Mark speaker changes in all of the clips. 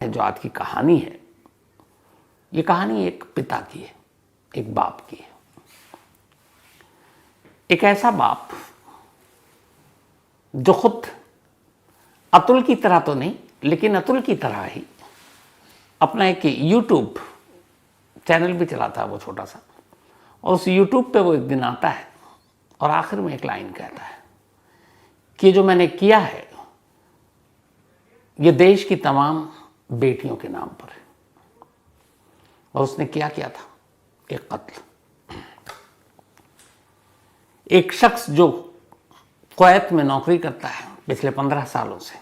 Speaker 1: जो आज की कहानी है, ये कहानी एक पिता की है, एक बाप की है। एक ऐसा बाप जो खुद अतुल की तरह तो नहीं, लेकिन अतुल की तरह ही अपना एक यूट्यूब चैनल भी चलाता है, वो छोटा सा। और उस यूट्यूब पे वो एक दिन आता है और आखिर में एक लाइन कहता है कि जो मैंने किया है ये देश की तमाम बेटियों के नाम पर है। और उसने क्या किया था? एक कत्ल। एक शख्स जो कुवैत में नौकरी करता है पिछले 15 सालों से,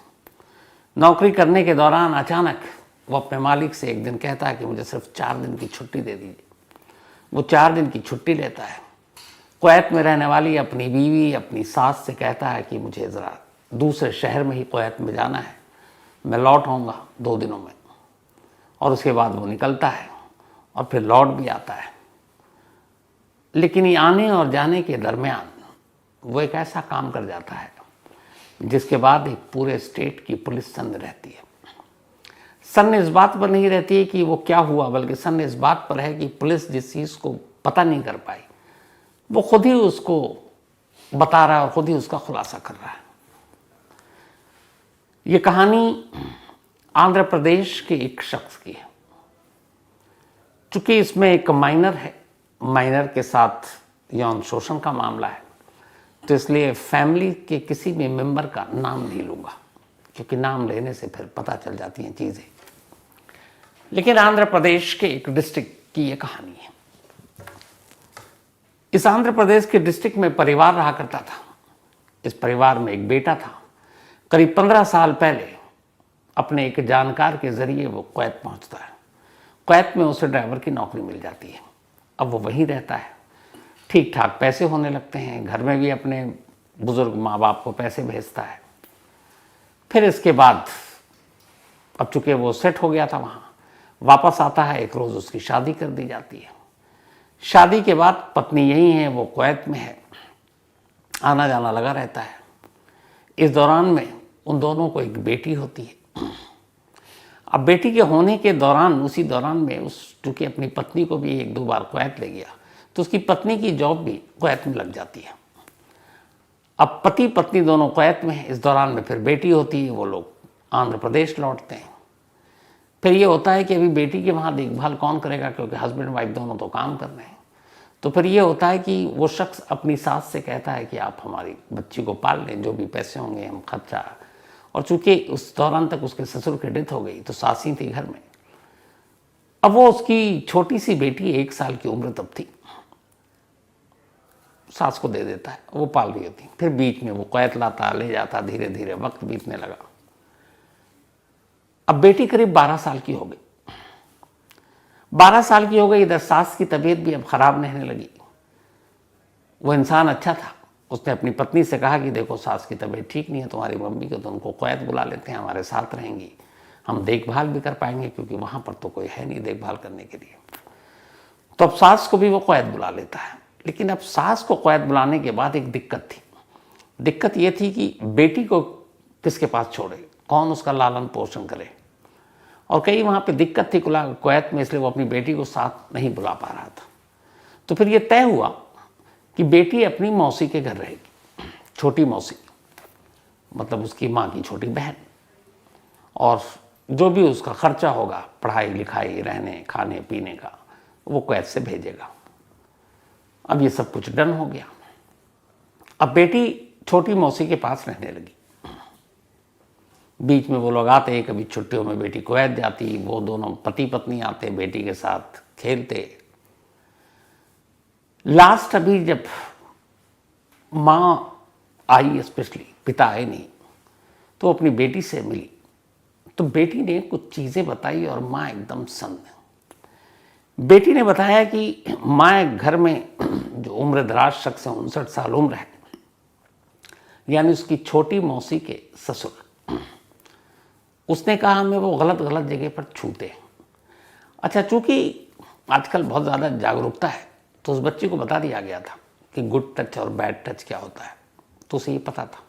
Speaker 1: नौकरी करने के दौरान अचानक वो अपने मालिक से एक दिन कहता है कि मुझे सिर्फ 4 दिन की छुट्टी दे दीजिए। वो 4 दिन की छुट्टी लेता है। कुवैत में रहने वाली अपनी बीवी, अपनी सास से कहता है कि मुझे ज़रा दूसरे शहर में ही कुवैत में जाना है, मैं लौट आऊँगा 2 दिनों में। और उसके बाद वो निकलता है और फिर लौट भी आता है। लेकिन ये आने और जाने के दरमियान वो एक ऐसा काम कर जाता है जिसके बाद एक पूरे स्टेट की पुलिस सन्न रहती है। सन्न इस बात पर नहीं रहती है कि वो क्या हुआ, बल्कि सन्न इस बात पर है कि पुलिस जिस चीज़ को पता नहीं कर पाई वो खुद ही उसको बता रहा है और खुद ही उसका खुलासा कर रहा है। ये कहानी आंध्र प्रदेश के एक शख्स की है। चूंकि इसमें एक माइनर है, माइनर के साथ यौन शोषण का मामला है, तो इसलिए फैमिली के किसी भी मेंबर का नाम नहीं लूँगा, क्योंकि नाम लेने से फिर पता चल जाती हैं चीज़ें। लेकिन आंध्र प्रदेश के एक डिस्ट्रिक्ट की ये कहानी है। इस आंध्र प्रदेश के डिस्ट्रिक्ट में परिवार रहा करता था। इस परिवार में एक बेटा था। करीब 15 साल पहले अपने एक जानकार के जरिए वो कुवैत पहुंचता है। कुवैत में उसे ड्राइवर की नौकरी मिल जाती है। अब वो वहीं रहता है, ठीक ठाक पैसे होने लगते हैं, घर में भी अपने बुजुर्ग माँ बाप को पैसे भेजता है। फिर इसके बाद अब चूंकि वो सेट हो गया था वहाँ, वापस आता है। एक रोज़ उसकी शादी कर दी जाती है। शादी के बाद पत्नी यहीं है, वो कुवैत में है, आना जाना लगा रहता है। इस दौरान में उन दोनों को एक बेटी होती है। अब बेटी के होने के दौरान, उसी दौरान में चूँकि अपनी पत्नी को भी 1-2 बार कुवैत ले गया, तो उसकी पत्नी की जॉब भी कुवैत में लग जाती है। अब पति पत्नी दोनों कुवैत में हैं। इस दौरान में फिर बेटी होती है, वो लोग आंध्र प्रदेश लौटते हैं। फिर ये होता है कि अभी बेटी के वहाँ देखभाल कौन करेगा, क्योंकि हस्बैंड वाइफ दोनों तो काम कर रहे हैं। तो फिर ये होता है कि वो शख्स अपनी सास से कहता है कि आप हमारी बच्ची को पाल लें, जो भी पैसे होंगे हम खर्चा। और चूंकि उस दौरान तक उसके ससुर की डेथ हो गई, तो सास ही थी घर में। अब वो उसकी छोटी सी बेटी 1 साल की उम्र तब थी, सास को दे देता है, वो पाल रही होती। फिर बीच में वो कुवैत लाता, ले जाता, धीरे धीरे वक्त बीतने लगा। अब बेटी करीब 12 साल की हो गई। 12 साल की हो गई, इधर सास की तबीयत भी अब खराब रहने लगी। वो इंसान अच्छा था। उसने अपनी पत्नी से कहा कि देखो सास की तबीयत ठीक नहीं है, तुम्हारी मम्मी को तो उनको कुवैत बुला लेते हैं, हमारे साथ रहेंगी, हम देखभाल भी कर पाएंगे, क्योंकि वहाँ पर तो कोई है नहीं देखभाल करने के लिए। तो अब सास को भी वो कुवैत बुला लेता है। लेकिन अब सास को कुवैत बुलाने के बाद एक दिक्कत थी। दिक्कत ये थी कि बेटी को किसके पास छोड़े, कौन उसका लालन पोषण करे। और कई वहाँ पे दिक्कत थी कुवैत में, इसलिए वो अपनी बेटी को साथ नहीं बुला पा रहा था। तो फिर ये तय हुआ कि बेटी अपनी मौसी के घर रहेगी, छोटी मौसी, मतलब उसकी माँ की छोटी बहन। और जो भी उसका खर्चा होगा, पढ़ाई लिखाई, रहने खाने पीने का, वो कुवैत से भेजेगा। अब ये सब कुछ डन हो गया। अब बेटी छोटी मौसी के पास रहने लगी। बीच में वो लोग आते, कभी छुट्टियों में बेटी कुवैत जाती, वो दोनों पति पत्नी आते, बेटी के साथ खेलते। लास्ट अभी जब माँ आई, स्पेशली पिता आए नहीं, तो अपनी बेटी से मिली, तो बेटी ने कुछ चीज़ें बताई और माँ एकदम सन्न। बेटी ने बताया कि माँ घर में जो उम्रदराज शख्स है, 59 साल उम्र है, यानी उसकी छोटी मौसी के ससुर, उसने कहा हमें वो गलत जगह पर छूते हैं। अच्छा, चूंकि आजकल बहुत ज़्यादा जागरूकता है, तो उस बच्चे को बता दिया गया था कि गुड टच और बैड टच क्या होता है, तो उसे ये पता था।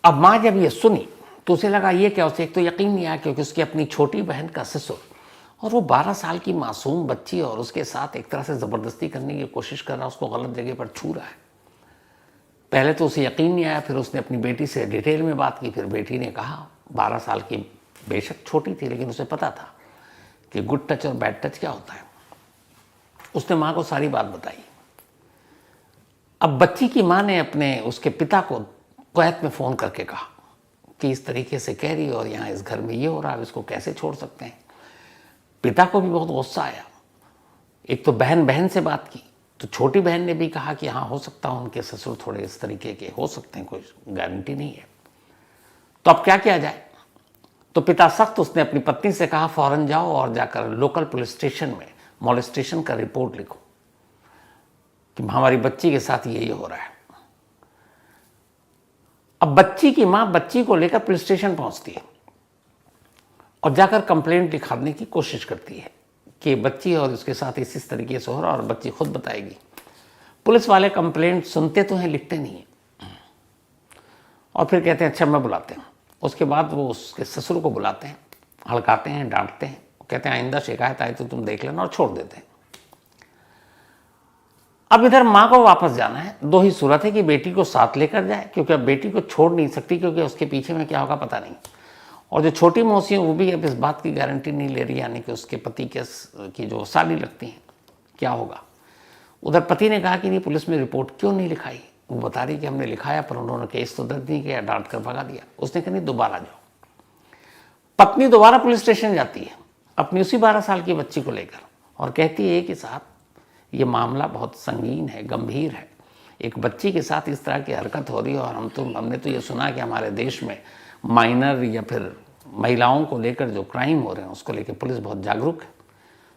Speaker 1: अब माँ जब ये सुनी तो उसे लगा ये क्या, उसे एक तो यकीन नहीं आया क्योंकि उसकी अपनी छोटी बहन का ससुर और वो 12 साल की मासूम बच्ची और उसके साथ एक तरह से ज़बरदस्ती करने की कोशिश कर रहा है, उसको गलत जगह पर छू रहा है। पहले तो उसे यकीन नहीं आया, फिर उसने अपनी बेटी से डिटेल में बात की। फिर बेटी ने कहा, 12 साल की बेशक छोटी थी लेकिन उसे पता था कि गुड टच और बैड टच क्या होता है। उसने माँ को सारी बात बताई। अब बच्ची की माँ ने अपने उसके पिता को कुवैत में फ़ोन करके कहा कि इस तरीके से कह रही है और यहाँ इस घर में ये हो रहा है, इसको कैसे छोड़ सकते हैं। पिता को भी बहुत गुस्सा आया। एक तो बहन से बात की तो छोटी बहन ने भी कहा कि हाँ हो सकता है उनके ससुर थोड़े इस तरीके के हो सकते हैं, कोई गारंटी नहीं है। तो अब क्या किया जाए। तो पिता सख्त, उसने अपनी पत्नी से कहा फौरन जाओ और जाकर लोकल पुलिस स्टेशन में मॉलेस्टेशन का रिपोर्ट लिखो कि हमारी बच्ची के साथ यही हो रहा है। अब बच्ची की मां बच्ची को लेकर पुलिस स्टेशन पहुंचती है और जाकर कंप्लेंट लिखाने की कोशिश करती है कि बच्ची और उसके साथ इस तरीके से हो रहा है, और बच्ची खुद बताएगी। पुलिस वाले कंप्लेंट सुनते तो हैं, लिखते नहीं हैं और फिर कहते हैं अच्छा मैं बुलाते हैं। उसके बाद वो उसके ससुर को बुलाते हैं, हड़काते हैं, डांटते हैं, कहते हैं आइंदा शिकायत आई तो तुम देख लेना, और छोड़ देते हैं। अब इधर माँ को वापस जाना है। दो ही सूरत है कि बेटी को साथ लेकर जाए, क्योंकि अब बेटी को छोड़ नहीं सकती क्योंकि उसके पीछे में क्या होगा पता नहीं। और जो छोटी मौसी है वो भी अब इस बात की गारंटी नहीं ले रही, यानी कि उसके पति की जो साली लगती हैं क्या होगा। उधर पति ने कहा कि नहीं पुलिस में रिपोर्ट क्यों नहीं लिखाई। वो बता रही कि हमने लिखाया पर उन्होंने केस तो दर्ज नहीं किया, डांट कर भगा दिया। उसने कहा नहीं दोबारा जाओ। पत्नी दोबारा पुलिस स्टेशन जाती है अपनी उसी 12 साल की बच्ची को लेकर और कहती है कि साहब ये मामला बहुत संगीन है, गंभीर है। एक बच्ची के साथ इस तरह की हरकत हो रही है और हमने तो ये सुना कि हमारे देश में माइनर या फिर महिलाओं को लेकर जो क्राइम हो रहे हैं उसको लेकर पुलिस बहुत जागरूक है।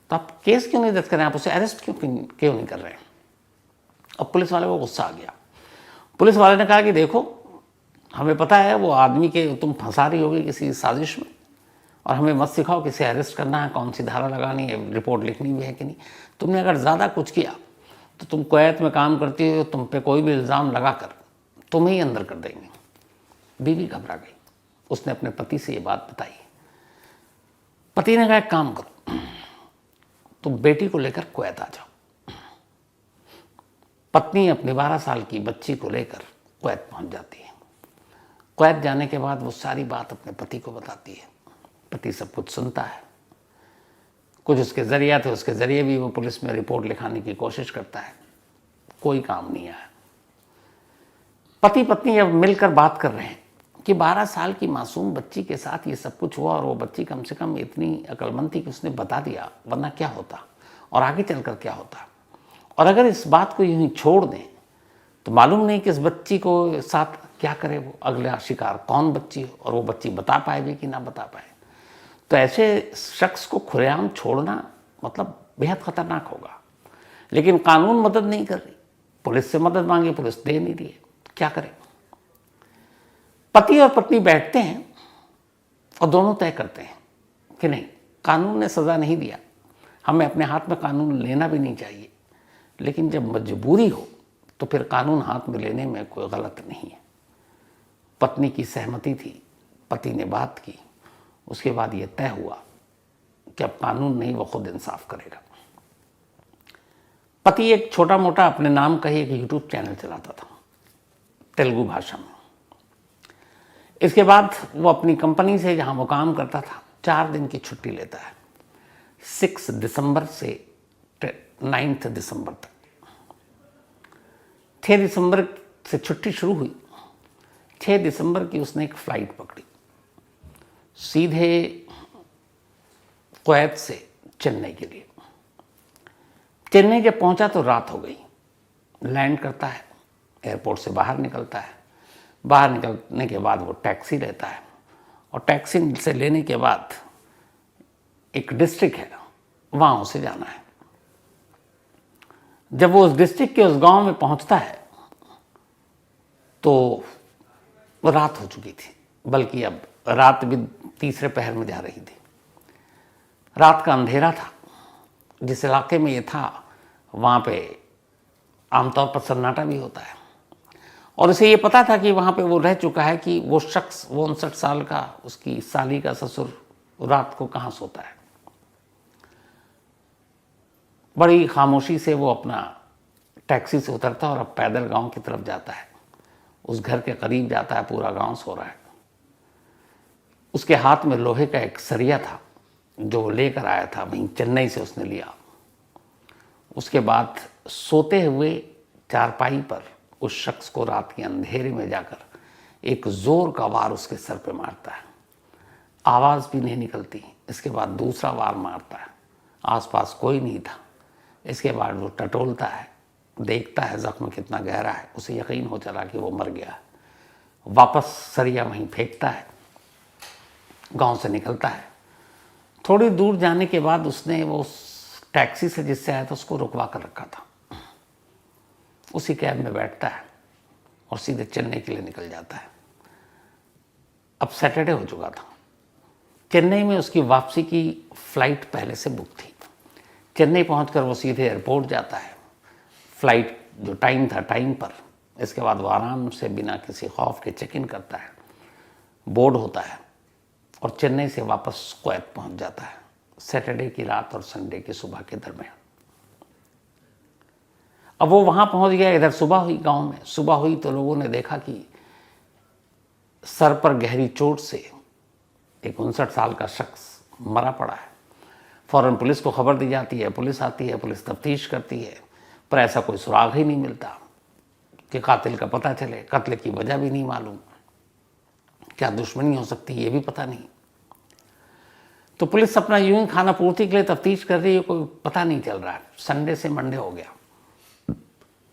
Speaker 1: तो आप केस क्यों नहीं दर्ज कर रहे हैं, आप उसे अरेस्ट क्यों नहीं कर रहे हैं। अब पुलिस वाले को गुस्सा आ गया। पुलिस वाले ने कहा कि देखो हमें पता है वो आदमी के तुम फंसा रही होगी किसी साजिश में, और हमें मत सिखाओ किसे अरेस्ट करना है, कौन सी धारा लगानी है, रिपोर्ट लिखनी भी है कि नहीं। तुमने अगर ज़्यादा कुछ किया तो तुम कुवैत में काम करती हो, तुम पे कोई भी इल्ज़ाम लगाकर तुम्हें ही अंदर कर देंगे। बीवी घबरा गई। उसने अपने पति से ये बात बताई। पति ने कहा एक काम करो, तुम बेटी को लेकर कुवैत आ जाओ। पत्नी अपनी 12 साल की बच्ची को लेकर कुवैत पहुंच जाती है। कुवैत जाने के बाद वो सारी बात अपने पति को बताती है। पति सब कुछ सुनता है, कुछ उसके जरिया थे, उसके जरिए भी वो पुलिस में रिपोर्ट लिखाने की कोशिश करता है, कोई काम नहीं आया। पति पत्नी अब मिलकर बात कर रहे हैं कि 12 साल की मासूम बच्ची के साथ ये सब कुछ हुआ और वो बच्ची कम से कम इतनी अक्लमंद थी कि उसने बता दिया, वरना क्या होता और आगे चलकर क्या होता। और अगर इस बात को यूं ही छोड़ दें तो मालूम नहीं कि इस बच्ची को साथ क्या करे वो, अगला शिकार कौन बच्ची हो, और वो बच्ची बता पाए भी कि ना बता पाए। तो ऐसे शख्स को खुलेआम छोड़ना मतलब बेहद खतरनाक होगा। लेकिन कानून मदद नहीं कर रही, पुलिस से मदद मांगी, पुलिस दे नहीं रही है, क्या करें। पति और पत्नी बैठते हैं और दोनों तय करते हैं कि नहीं, कानून ने सज़ा नहीं दिया, हमें अपने हाथ में कानून लेना भी नहीं चाहिए, लेकिन जब मजबूरी हो तो फिर कानून हाथ में लेने में कोई गलत नहीं है। पत्नी की सहमति थी, पति ने बात की, उसके बाद ये तय हुआ कि अब कानून नहीं, वो खुद इंसाफ करेगा। पति एक छोटा मोटा अपने नाम का ही एक यूट्यूब चैनल चलाता था तेलुगु भाषा में। इसके बाद वो अपनी कंपनी से जहां वो काम करता था 4 दिन की छुट्टी लेता है, 6 दिसंबर से 9 दिसंबर तक। 6 दिसंबर से छुट्टी शुरू हुई, 6 दिसंबर की उसने एक फ्लाइट पकड़ी सीधे कुवैत से चेन्नई के लिए। चेन्नई जब पहुंचा तो रात हो गई। लैंड करता है, एयरपोर्ट से बाहर निकलता है। बाहर निकलने के बाद वो टैक्सी लेता है और टैक्सी से लेने के बाद एक डिस्ट्रिक्ट है, वहाँ उसे जाना है। जब वो उस डिस्ट्रिक्ट के उस गांव में पहुंचता है तो वो रात हो चुकी थी, बल्कि अब रात भी तीसरे पहर में जा रही थी। रात का अंधेरा था। जिस इलाके में ये था वहाँ पे आमतौर पर सन्नाटा भी होता है और उसे ये पता था कि वहाँ पे वो रह चुका है कि वो शख्स, वो 59 साल का, उसकी साली का ससुर रात को कहाँ सोता है। बड़ी खामोशी से वो अपना टैक्सी से उतरता और अब पैदल गांव की तरफ जाता है। उस घर के करीब जाता है, पूरा गांव सो रहा है। उसके हाथ में लोहे का एक सरिया था जो वो लेकर आया था, वहीं चेन्नई से उसने लिया। उसके बाद सोते हुए चारपाई पर उस शख्स को रात के अंधेरे में जाकर एक जोर का वार उसके सर पे मारता है। आवाज़ भी नहीं निकलती। इसके बाद दूसरा वार मारता है। आसपास कोई नहीं था। इसके बाद वो टटोलता है, देखता है जख्म कितना गहरा है। उसे यकीन हो चला कि वो मर गया। वापस सरिया वहीं फेंकता है, गांव से निकलता है। थोड़ी दूर जाने के बाद उसने वो टैक्सी से जिससे आया था उसको रुकवा कर रखा था। उसी कैब में बैठता है और सीधे चेन्नई के लिए निकल जाता है। अब सैटरडे हो चुका था। चेन्नई में उसकी वापसी की फ़्लाइट पहले से बुक थी। चेन्नई पहुंचकर वो सीधे एयरपोर्ट जाता है। फ़्लाइट जो टाइम था टाइम पर। इसके बाद वो आराम से बिना किसी खौफ के चेक इन करता है, बोर्ड होता है और चेन्नई से वापस कुवैत पहुंच जाता है सैटरडे की रात और संडे की सुबह के दरमियान। अब वो वहाँ पहुँच गया। इधर सुबह हुई, गांव में सुबह हुई तो लोगों ने देखा कि सर पर गहरी चोट से एक 59 साल का शख्स मरा पड़ा है। फौरन पुलिस को खबर दी जाती है। पुलिस आती है, पुलिस तफ्तीश करती है, पर ऐसा कोई सुराग ही नहीं मिलता कि कातिल का पता चले। कत्ल की वजह भी नहीं मालूम, क्या दुश्मनी हो सकती है ये भी पता नहीं। तो पुलिस अपना यूं ही खाना पूर्ति के लिए तफ्तीश कर रही है, कोई पता नहीं चल रहा है। संडे से मंडे हो गया,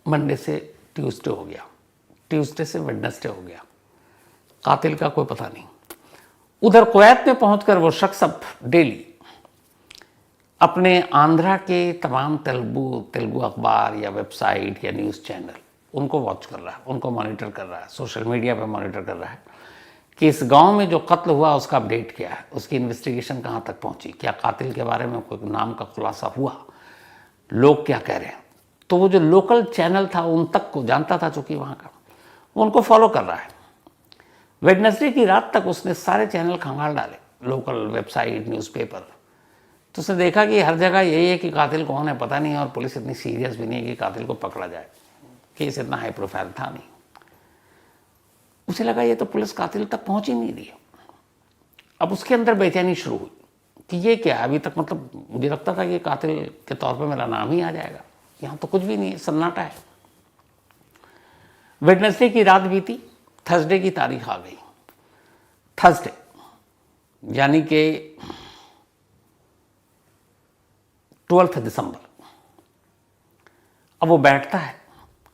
Speaker 1: मंडे से ट्यूसडे हो गया, ट्यूसडे से वेडनेसडे हो गया, कातिल का कोई पता नहीं। उधर कुवैत में पहुंचकर वो शख्स अब डेली अपने आंध्रा के तमाम तेलुगु अखबार या वेबसाइट या न्यूज़ चैनल उनको वॉच कर रहा है, उनको मॉनिटर कर रहा है, सोशल मीडिया पे मॉनिटर कर रहा है कि इस गांव में जो कत्ल हुआ उसका अपडेट क्या है, उसकी इन्वेस्टिगेशन कहाँ तक पहुंची, क्या कातिल के बारे में कोई नाम का खुलासा हुआ, लोग क्या कह रहे हैं। तो वो जो लोकल चैनल था उन तक को जानता था, चूँकि वहाँ का, वो उनको फॉलो कर रहा है। वेडनेसडे की रात तक उसने सारे चैनल खंगाल डाले, लोकल वेबसाइट, न्यूज़पेपर। तो उसने देखा कि हर जगह यही है कि कातिल कौन है पता नहीं, और पुलिस इतनी सीरियस भी नहीं है कि कातिल को पकड़ा जाए। केस इतना हाई प्रोफाइल था नहीं। उसे लगा ये तो पुलिस कातिल तक पहुंच ही नहीं रही है। अब उसके अंदर बेचैनी शुरू हुई कि ये क्या, अभी तक मतलब मुझे लगता था कि कातिल के तौर पे मेरा नाम ही आ जाएगा, यहाँ तो कुछ भी नहीं है, सन्नाटा है। वेडनेसडे की रात बीती, थर्सडे की तारीख आ गई। थर्सडे यानी कि 12 दिसंबर। अब वो बैठता है,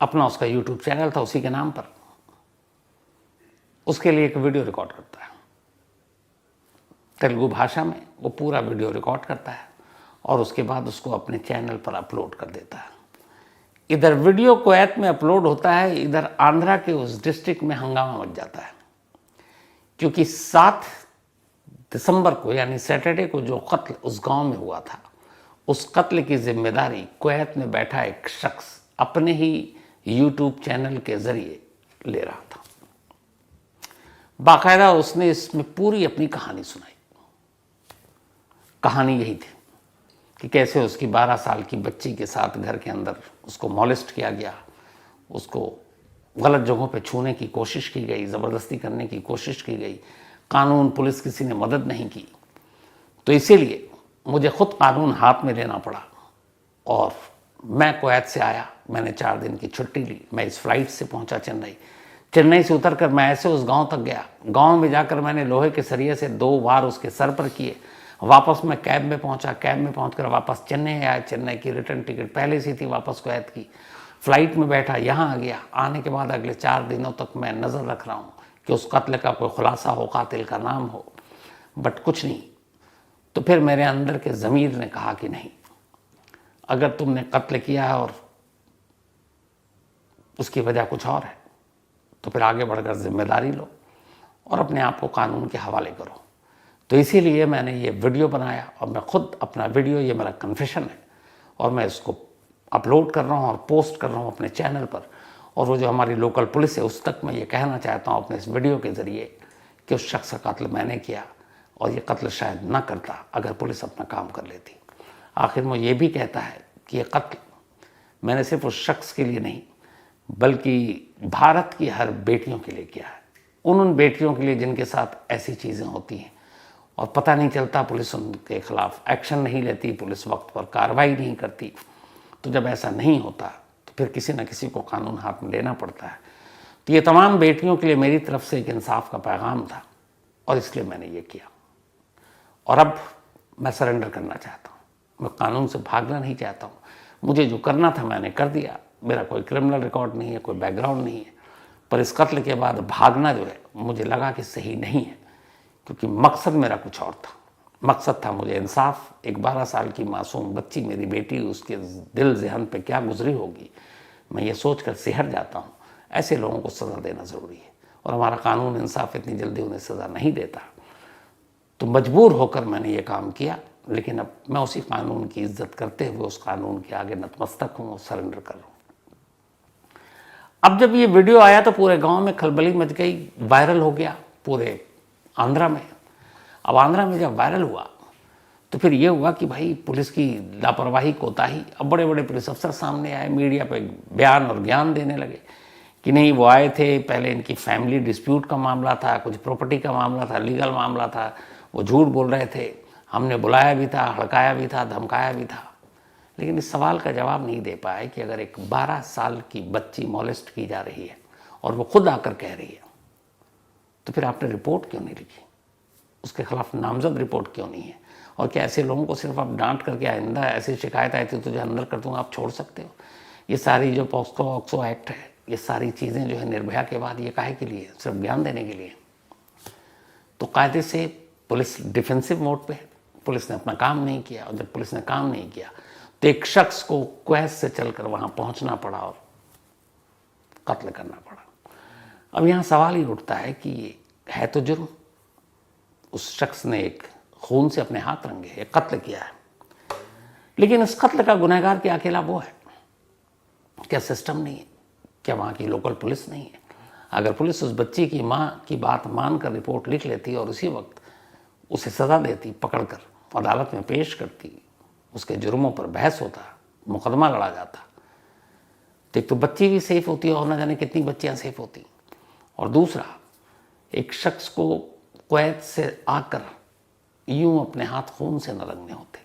Speaker 1: अपना उसका यूट्यूब चैनल था उसी के नाम पर, उसके लिए एक वीडियो रिकॉर्ड करता है तेलुगु भाषा में। वो पूरा वीडियो रिकॉर्ड करता है और उसके बाद उसको अपने चैनल पर अपलोड कर देता है। इधर वीडियो कुवैत में अपलोड होता है, इधर आंध्रा के उस डिस्ट्रिक्ट में हंगामा मच जाता है, क्योंकि 7 दिसंबर को यानी सैटरडे को जो कत्ल उस गांव में हुआ था, उस कत्ल की जिम्मेदारी कुवैत में बैठा एक शख्स अपने ही यूट्यूब चैनल के जरिए ले रहा था। बाकायदा उसने इसमें पूरी अपनी कहानी सुनाई। कहानी यही थी कि कैसे उसकी 12 साल की बच्ची के साथ घर के अंदर उसको मॉलेस्ट किया गया, उसको गलत जगहों पे छूने की कोशिश की गई, ज़बरदस्ती करने की कोशिश की गई। कानून, पुलिस, किसी ने मदद नहीं की। तो इसीलिए मुझे खुद कानून हाथ में लेना पड़ा और मैं कुवैत से आया। मैंने 4 दिन की छुट्टी ली। मैं इस फ्लाइट से पहुंचा चेन्नई। चेन्नई से उतरकर मैं ऐसे उस गांव तक गया। गांव में जाकर मैंने लोहे के सरिये से 2 वार उसके सर पर किए। वापस मैं कैब में पहुंचा। कैब में पहुंचकर वापस चेन्नई आया। चेन्नई की रिटर्न टिकट पहले से थी वापस कुवैत की। फ़्लाइट में बैठा, यहाँ आ गया। आने के बाद अगले 4 दिनों तक मैं नज़र रख रहा हूँ कि उस कत्ल का कोई खुलासा हो, कातिल का नाम हो, बट कुछ नहीं। तो फिर मेरे अंदर के ज़मीर ने कहा कि नहीं, अगर तुमने कत्ल किया है और उसकी वजह कुछ और है तो फिर आगे बढ़कर जिम्मेदारी लो और अपने आप को कानून के हवाले करो। तो इसीलिए मैंने ये वीडियो बनाया और मैं खुद अपना वीडियो, ये मेरा कन्फेशन है और मैं इसको अपलोड कर रहा हूँ और पोस्ट कर रहा हूँ अपने चैनल पर। और वो जो हमारी लोकल पुलिस है उस तक मैं ये कहना चाहता हूँ अपने इस वीडियो के ज़रिए कि उस शख्स का कत्ल मैंने किया और ये कत्ल शायद ना करता अगर पुलिस अपना काम कर लेती। आखिर में ये भी कहता है कि ये कत्ल मैंने सिर्फ उस शख्स के लिए नहीं बल्कि भारत की हर बेटियों के लिए किया है, उन बेटियों के लिए जिनके साथ ऐसी चीज़ें होती हैं और पता नहीं चलता, पुलिस उनके खिलाफ एक्शन नहीं लेती, पुलिस वक्त पर कार्रवाई नहीं करती। तो जब ऐसा नहीं होता तो फिर किसी न किसी को कानून हाथ में लेना पड़ता है। तो ये तमाम बेटियों के लिए मेरी तरफ से एक इंसाफ का पैगाम था और इसलिए मैंने ये किया। और अब मैं सरेंडर करना चाहता हूँ, मैं कानून से भागना नहीं चाहता हूँ। मुझे जो करना था मैंने कर दिया, मेरा कोई क्रिमिनल रिकॉर्ड नहीं है, कोई बैकग्राउंड नहीं है, पर इस कत्ल के बाद भागना जो है मुझे लगा कि सही नहीं है, क्योंकि मकसद मेरा कुछ और था। मकसद था मुझे इंसाफ। एक 12 साल की मासूम बच्ची मेरी बेटी, उसके दिल ज़हन पे क्या गुजरी होगी, मैं ये सोच कर सिहर जाता हूँ। ऐसे लोगों को सज़ा देना ज़रूरी है और हमारा कानून इंसाफ इतनी जल्दी उन्हें सज़ा नहीं देता। तो मजबूर होकर मैंने ये काम किया, लेकिन अब मैं उसी कानून की इज्जत करते हुए उस कानून के आगे नतमस्तक हूँ और सरेंडर कर रहा हूँ। अब जब ये वीडियो आया तो पूरे गांव में खलबली मच गई, वायरल हो गया पूरे आंध्रा में। अब आंध्रा में जब वायरल हुआ तो फिर ये हुआ कि भाई पुलिस की लापरवाही, कोताही। अब बड़े बड़े पुलिस अफसर सामने आए, मीडिया पे बयान और ज्ञान देने लगे कि नहीं वो आए थे, पहले इनकी फैमिली डिस्प्यूट का मामला था, कुछ प्रॉपर्टी का मामला था, लीगल मामला था, वो झूठ बोल रहे थे, हमने बुलाया भी था, हड़काया भी था, धमकाया भी था। लेकिन इस सवाल का जवाब नहीं दे पाए कि अगर एक 12 साल की बच्ची मॉलेस्ट की जा रही है और वो खुद आकर कह रही है, तो फिर आपने रिपोर्ट क्यों नहीं लिखी, उसके खिलाफ नामजद रिपोर्ट क्यों नहीं है? और क्या ऐसे लोगों को सिर्फ आप डांट करके आइंदा ऐसी शिकायत आई थी तो जो अंदर कर दूंगा आप छोड़ सकते हो? ये सारी जो पॉक्सो ऑक्सो एक्ट है, ये सारी चीज़ें जो है निर्भया के बाद ये काहे के लिए? सिर्फ ज्ञान देने के लिए। तो कायदे से पुलिस डिफेंसिव मोड पे है, पुलिस ने अपना काम नहीं किया। और जब पुलिस ने काम नहीं किया तो एक शख्स को क्वैत से चलकर वहाँ पहुँचना पड़ा और कत्ल करना पड़ा। अब यहाँ सवाल ही उठता है कि ये है तो जुर्म, उस शख्स ने एक खून से अपने हाथ रंगे एक कत्ल किया है, लेकिन इस कत्ल का गुनहगार क्या अकेला वो है? क्या सिस्टम नहीं है? क्या वहाँ की लोकल पुलिस नहीं है? अगर पुलिस उस बच्ची की माँ की बात मानकर रिपोर्ट लिख लेती और उसी वक्त उसे सज़ा देती, पकड़कर अदालत में पेश करती, उसके जुर्मों पर बहस होता, मुकदमा लड़ा जाता, तो एक तो बच्ची भी सेफ होती है और न जाने कितनी बच्चियाँ सेफ होती, और दूसरा एक शख्स को कुवैत से आकर यूं अपने हाथ खून से न रंगने होते।